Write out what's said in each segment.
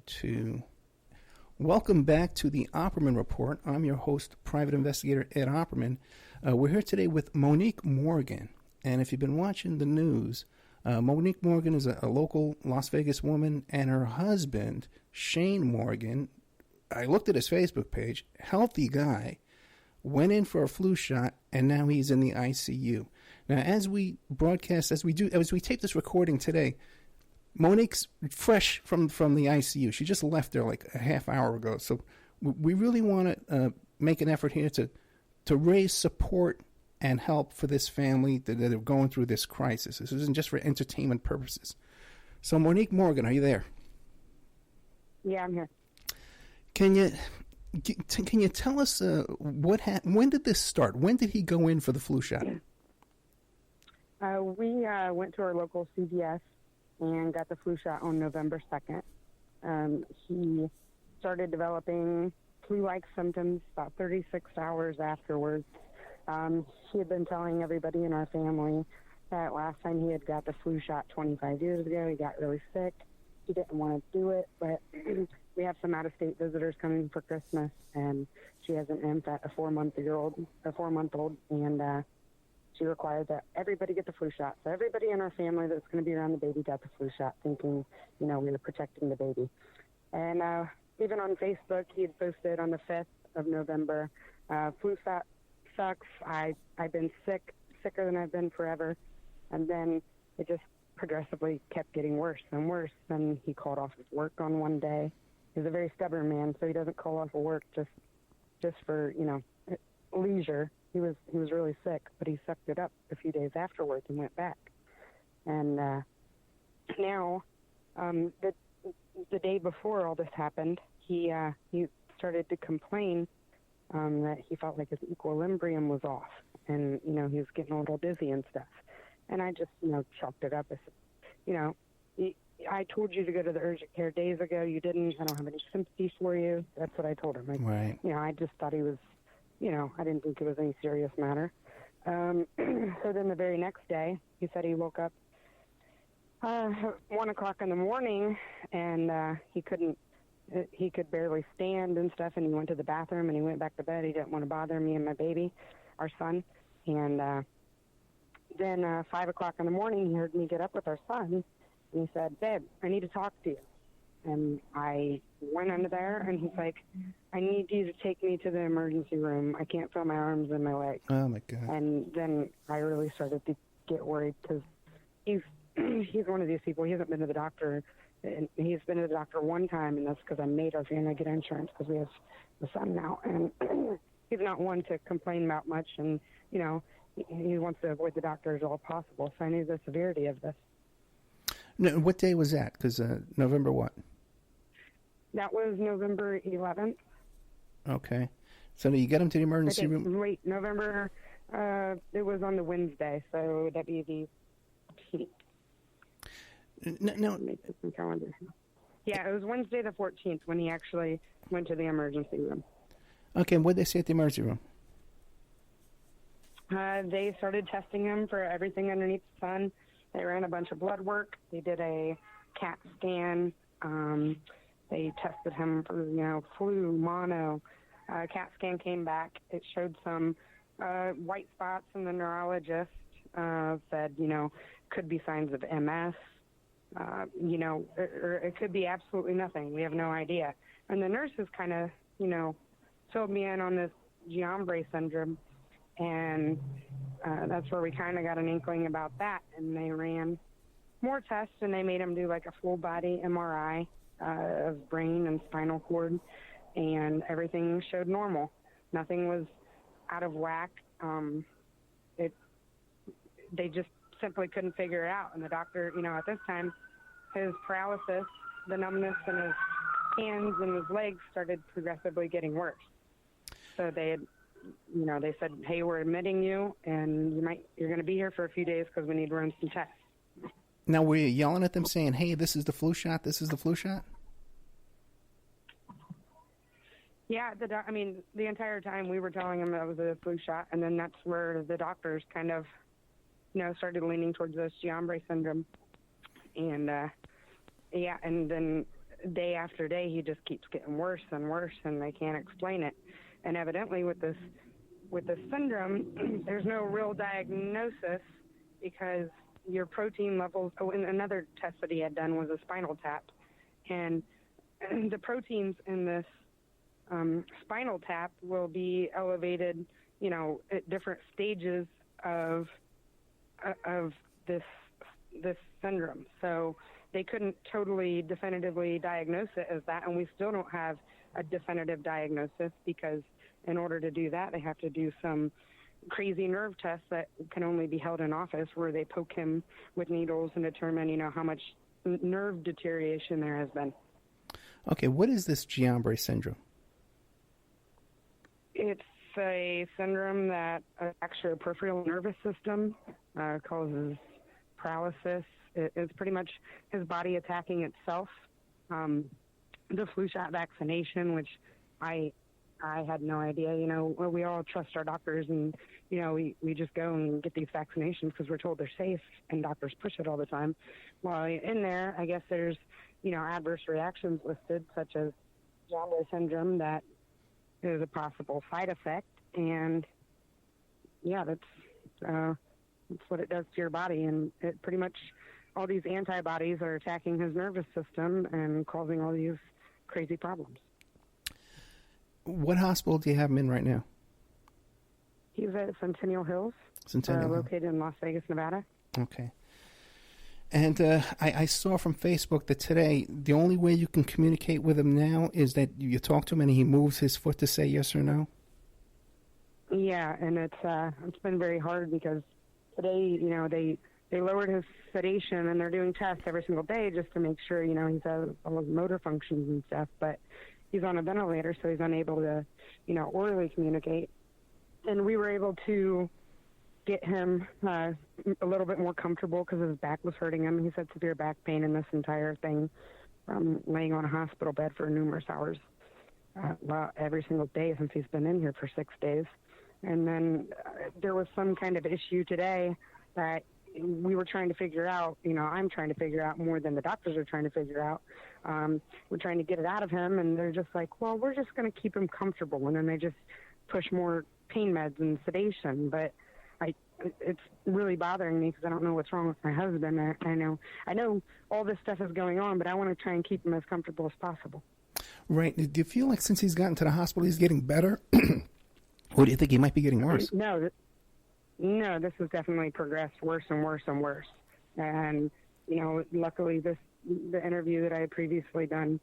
2. Welcome back to the Opperman Report. I'm your host, Private Investigator Ed Opperman. We're here today with Monique Morgan. And if you've been watching the news, Monique Morgan is a local Las Vegas woman, and her husband, Shane Morgan, I looked at his Facebook page, healthy guy, went in for a flu shot, and now he's in the ICU. Now, as we broadcast, as we tape this recording today, Monique's fresh from the ICU. She just left there like a half hour ago. So we really want to make an effort here to raise support and help for this family that are going through this crisis. This isn't just for entertainment purposes. So, Monique Morgan, are you there? Yeah, I'm here. Can you tell us what happened? When did this start? When did he go in for the flu shot? We went to our local CVS and got the flu shot on November 2nd. He started developing flu-like symptoms about 36 hours afterwards. He had been telling everybody in our family that last time he had got the flu shot 25 years ago, he got really sick. He didn't want to do it, but we have some out-of-state visitors coming for Christmas, and she has an infant, a 4-month-old, and she required that everybody get the flu shot. So everybody in our family that's going to be around the baby got the flu shot, thinking, we were protecting the baby. And even on Facebook, he had posted on the 5th of November, flu shot sucks. I've been sicker than I've been forever. And then it just progressively kept getting worse and worse. Then he called off his work on one day. He's a very stubborn man, so he doesn't call off of work just for, leisure. He was really sick, but he sucked it up a few days afterwards and went back. And now, the day before all this happened, he started to complain that he felt like his equilibrium was off, and he was getting a little dizzy and stuff. And I just chalked it up as, I told you to go to the urgent care days ago. You didn't. I don't have any sympathy for you. That's what I told him. Right. I just thought he was. I didn't think it was any serious matter. So then the very next day, he said he woke up 1 o'clock in the morning, and he could barely stand and stuff, and he went to the bathroom, and he went back to bed. He didn't want to bother me and my baby, our son. And then 5 o'clock in the morning, he heard me get up with our son, and he said, "Babe, I need to talk to you." And I went under there, and he's like, "I need you to take me to the emergency room. I can't feel my arms and my legs." Oh, my God. And then I really started to get worried because he's one of these people. He hasn't been to the doctor. And he's been to the doctor one time, and that's because I made our family get insurance because we have the son now. And he's not one to complain about much, and, he wants to avoid the doctor as all possible. So I knew the severity of this. No, what day was that? Because November what? That was November 11th. Okay. So you get him to the emergency room? Wait, November, it was on the Wednesday, so that'd be the 14th. No. Yeah, it was Wednesday the 14th when he actually went to the emergency room. Okay, what did they say at the emergency room? They started testing him for everything underneath the sun. They ran a bunch of blood work. They did a CAT scan. They tested him for, flu, mono. CAT scan came back. It showed some white spots, and the neurologist said, could be signs of MS. Or it could be absolutely nothing. We have no idea. And the nurses kind of, filled me in on this Guillain-Barré syndrome, and that's where we kind of got an inkling about that. And they ran more tests, and they made him do like a full-body MRI of brain and spinal cord, and everything showed normal. Nothing was out of whack. They just simply couldn't figure it out. And the doctor, at this time, his paralysis, the numbness in his hands and his legs started progressively getting worse. So they had, they said, "Hey, we're admitting you, and you're going to be here for a few days because we need to run some tests." Now, were you yelling at them saying, "Hey, this is the flu shot, this is the flu shot"? Yeah, the entire time we were telling him that was a flu shot, and then that's where the doctors kind of, started leaning towards this Guillain-Barré syndrome. And, and then day after day, he just keeps getting worse and worse, and they can't explain it. And evidently, with this syndrome, there's no real diagnosis because your protein levels. Oh, and another test that he had done was a spinal tap, and the proteins in this spinal tap will be elevated, at different stages of this syndrome. So they couldn't totally definitively diagnose it as that, and we still don't have a definitive diagnosis because in order to do that, they have to do some crazy nerve tests that can only be held in office, where they poke him with needles and determine, how much nerve deterioration there has been. Okay, what is this Guillain-Barré syndrome? It's a syndrome that affects your peripheral nervous system, causes paralysis. It's pretty much his body attacking itself. The flu shot vaccination, which I had no idea. We all trust our doctors, and we just go and get these vaccinations because we're told they're safe, and doctors push it all the time. Well, in there, I guess there's adverse reactions listed, such as Guillain-Barré syndrome, that is a possible side effect, and that's what it does to your body, and it pretty much all these antibodies are attacking his nervous system and causing all these crazy problems. What hospital do you have him in right now? He's at Centennial Hills, located in Las Vegas, Nevada. Okay. And I saw from Facebook that today the only way you can communicate with him now is that you talk to him and he moves his foot to say yes or no? Yeah, and it's been very hard because today, they lowered his sedation, and they're doing tests every single day just to make sure, he's has all his motor functions and stuff, but he's on a ventilator, so he's unable to, orally communicate. And we were able to get him a little bit more comfortable because his back was hurting him. He's had severe back pain in this entire thing from laying on a hospital bed for numerous hours, every single day since he's been in here for 6 days. And then there was some kind of issue today that we were trying to figure out, I'm trying to figure out more than the doctors are trying to figure out. We're trying to get it out of him, and they're just like, well, we're just going to keep him comfortable. And then they just push more pain meds and sedation. But it's really bothering me because I don't know what's wrong with my husband. I know all this stuff is going on, but I want to try and keep him as comfortable as possible. Right. Do you feel like since he's gotten to the hospital, he's getting better? Or do you think he might be getting worse? No, this has definitely progressed worse and worse and worse. And, luckily the interview that I had previously done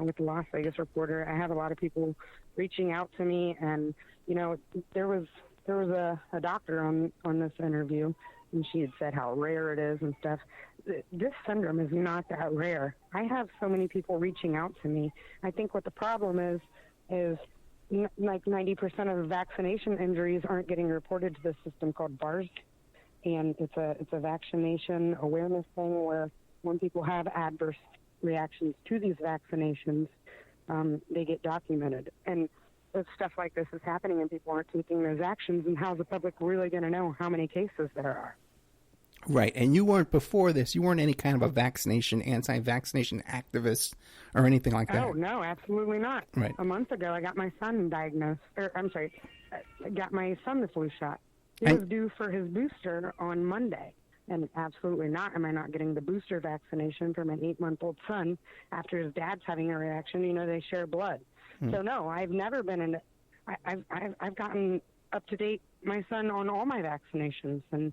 with the Las Vegas Reporter, I have a lot of people reaching out to me, and, there was a doctor on this interview, and she had said how rare it is and stuff. This syndrome is not that rare. I have so many people reaching out to me. I think what the problem is like 90% of the vaccination injuries aren't getting reported to the system called BARS, and it's a vaccination awareness thing where when people have adverse reactions to these vaccinations, they get documented. And if stuff like this is happening and people aren't taking those actions, and how's the public really going to know how many cases there are? Right, and you weren't before this. You weren't any kind of a anti-vaccination activist or anything like that. Oh, no, absolutely not. Right. A month ago, I got my son I got my son the flu shot. He was due for his booster on Monday, and absolutely not am I not getting the booster vaccination for my 8-month-old son after his dad's having a reaction. They share blood. So, no, I've never been in I've gotten up to date my son on all my vaccinations, and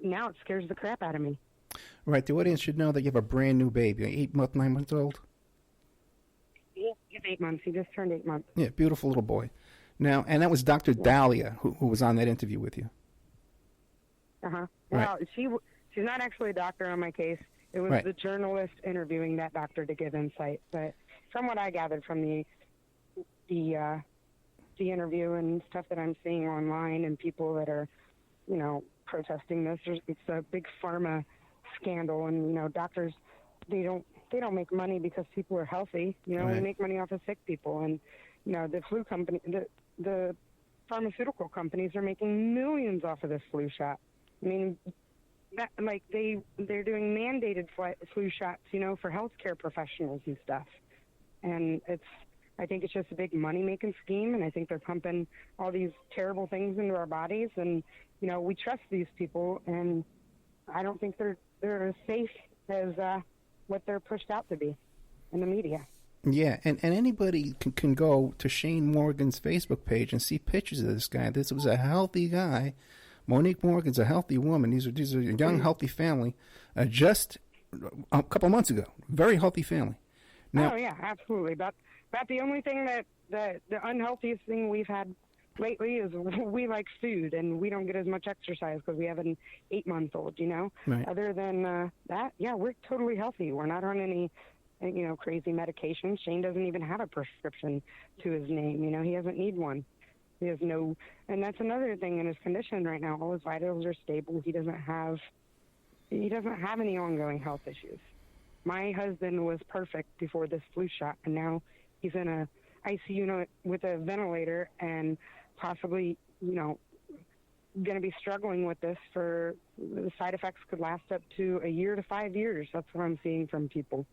now it scares the crap out of me. Right. The audience should know that you have a brand new baby, 9 months old. He's 8 months. He just turned 8 months. Yeah, beautiful little boy. Now, and that was Dr. Dahlia who was on that interview with you. Uh-huh. Right. Well, she's not actually a doctor on my case. It was the journalist interviewing that doctor to give insight. But from what I gathered from the interview and stuff that I'm seeing online and people that are, protesting this, it's a big pharma scandal, and doctors they don't make money because people are healthy. Right. We make money off of sick people, and the flu company, the pharmaceutical companies are making millions off of this flu shot. I mean, that, like they're doing mandated flu shots, for healthcare professionals and stuff. And I think it's just a big money making scheme, and I think they're pumping all these terrible things into our bodies. And we trust these people, and I don't think they're as safe as what they're pushed out to be in the media. Yeah, and anybody can go to Shane Morgan's Facebook page and see pictures of this guy. This was a healthy guy. Monique Morgan's a healthy woman. These are a young, healthy family. Just a couple months ago, very healthy family. Now, oh yeah, absolutely. But the only thing that the unhealthiest thing we've had lately is we like food, and we don't get as much exercise because we have an 8-month-old. Right. Other than that, yeah, we're totally healthy. We're not on any crazy medications. Shane doesn't even have a prescription to his name. He doesn't need one. He has no, and that's another thing in his condition right now. All his vitals are stable. He doesn't have any ongoing health issues. My husband was perfect before this flu shot, and now he's in a ICU unit with a ventilator and possibly, going to be struggling with this for the side effects could last up to a year to 5 years. That's what I'm seeing from people.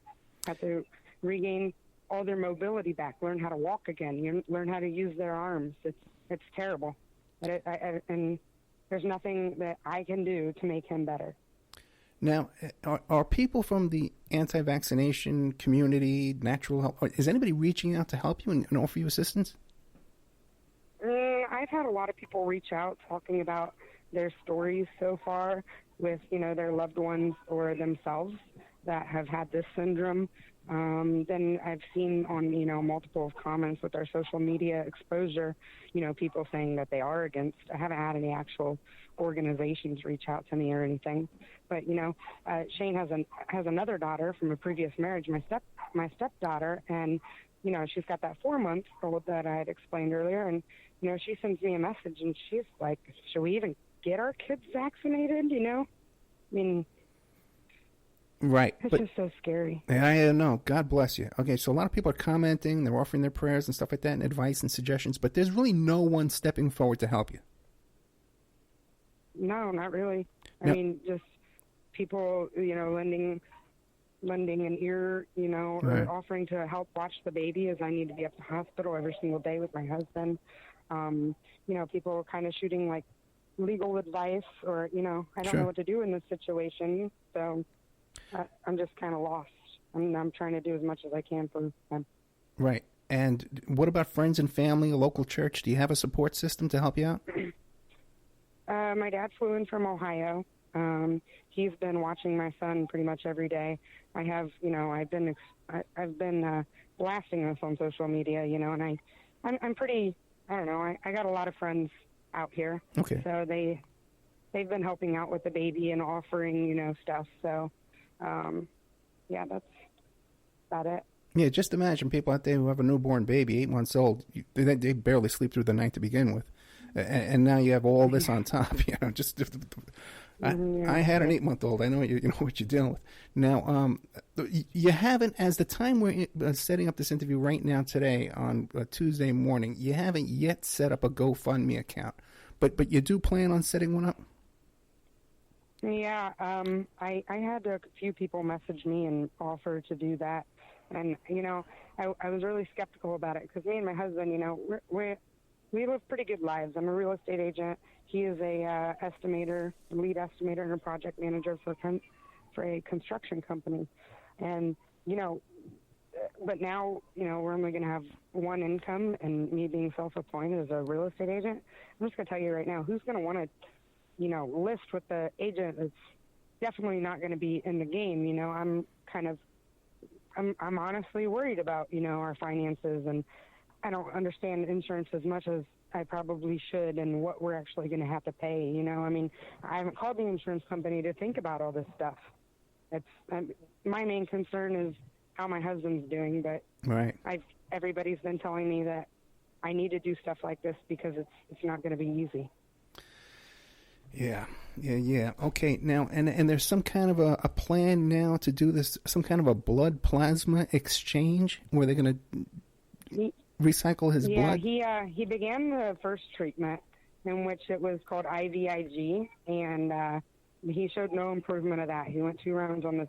Have to regain all their mobility back, learn how to walk again, learn how to use their arms. It's terrible. And there's nothing that I can do to make him better. Now, are people from the anti-vaccination community, natural health, is anybody reaching out to help you and offer you assistance? I've had a lot of people reach out talking about their stories so far with, their loved ones or themselves that have had this syndrome. Then I've seen on, multiple comments with our social media exposure, people saying that they are against. I haven't had any actual organizations reach out to me or anything. But, Shane has another daughter from a previous marriage, my stepdaughter, and, she's got that 4-month-old that I had explained earlier. And, she sends me a message and she's like, should we even get our kids vaccinated? I mean, right. It's just so scary. I know. God bless you. Okay, so a lot of people are commenting, they're offering their prayers and stuff like that, and advice and suggestions, but there's really no one stepping forward to help you. No, not really. I mean, just people, lending an ear, right. or offering to help watch the baby as I need to be at the hospital every single day with my husband. People kind of shooting like legal advice or, I don't know what to do in this situation. So I'm just kind of lost. I'm trying to do as much as I can for them. Right. And what about friends and family, a local church? Do you have a support system to help you out? My dad flew in from Ohio. He's been watching my son pretty much every day. I have, I've been blasting this on social media, and I'm pretty, I don't know, I got a lot of friends out here. Okay. So they've been helping out with the baby and offering, stuff. So, yeah, that's about it. Yeah, just imagine people out there who have a newborn baby, 8 months old. They barely sleep through the night to begin with. And now you have all this on top. I had an 8-month-old. I know what you're dealing with. Now, you haven't, as the time we're setting up this interview right now today on Tuesday morning, you haven't yet set up a GoFundMe account. But you do plan on setting one up? Yeah, I had a few people message me and offer to do that. And, I was really skeptical about it because me and my husband, we live pretty good lives. I'm a real estate agent. He is a lead estimator and a project manager for a construction company. And, but now, we're only going to have one income, and me being self-appointed as a real estate agent, I'm just going to tell you right now, who's going to want to, list with the agent that's definitely not going to be in the game. I'm honestly worried about, our finances, and I don't understand insurance as much as I probably should and what we're actually going to have to pay. I haven't called the insurance company to think about all this stuff. My main concern is how my husband's doing, but right. Everybody's been telling me that I need to do stuff like this because it's not going to be easy. Yeah. Okay, now, and there's some kind of a plan now to do this, some kind of a blood plasma exchange where they're going to recycle his blood? Yeah, he began the first treatment in which it was called IVIG, and He showed no improvement of that. He went 2 rounds on the